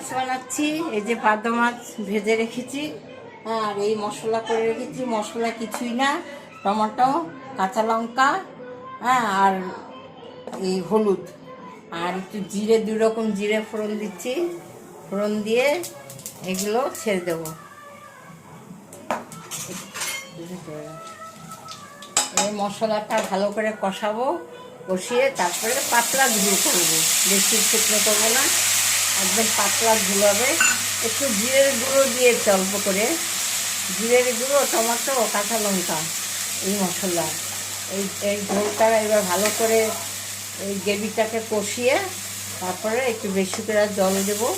মাছ বানাচ্ছি। এই যে পাবদা মাছ ভেজে রেখেছি, হ্যাঁ, আর এই মশলা করে রেখেছি। মশলা কিছুই না, টমেটো, কাঁচা লঙ্কা, হ্যাঁ, আর এই হলুদ, আর একটু জিরে, 2 রকম জিরে ফোড়ন দিচ্ছি। ফোড়ন দিয়ে এগুলো ছেড়ে দেবো। এই মশলাটা ভালো করে কষাবো, কষিয়ে তারপরে পাতলা ধুলো করবো, বেশি শুকনো করবো না, একদম পাতলা ধুলো হবে। একটু জিরের গুঁড়ো দিয়েছি অল্প করে, জিরের গুঁড়ো, টমেটো, কাঁচা লঙ্কা, এই মশলা, এই ঝোলটা এবার ভালো করে এই গ্রেভিটাকে কষিয়ে তারপরে একটু বেশি করে জল দেবো।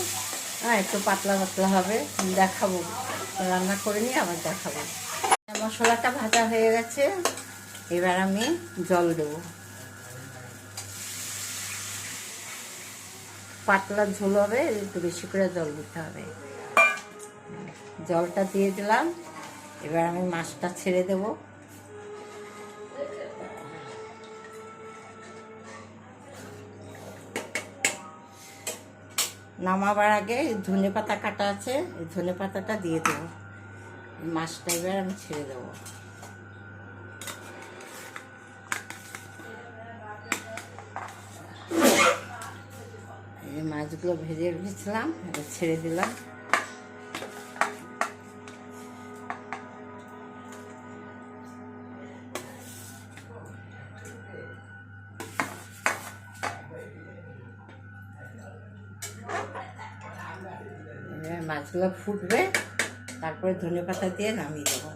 হ্যাঁ, একটু পাতলা পাতলা হবে, দেখাবো, রান্না করে নিয়ে আবার দেখাবো। মশলাটা ভাজা হয়ে গেছে, এবার আমি জল দেবো। পাতলা ঝোল হবে, একটু বেশি করে জল দিতে হবে। জলটা দিয়ে দিলাম, এবার আমি মাছটা ছেড়ে দেব। নামাবার আগে ধনে পাতা কাটা আছে, এই ধনে পাতাটা দিয়ে দেবো। মাছটা এবার আমি ছেড়ে দেবো। এই মাছগুলো ভেজে রেখেছিলাম, এবার ছেড়ে দিলাম। মাছগুলো ফুটবে, তারপরে ধনে পাতা দিয়ে নামিয়ে দেবো।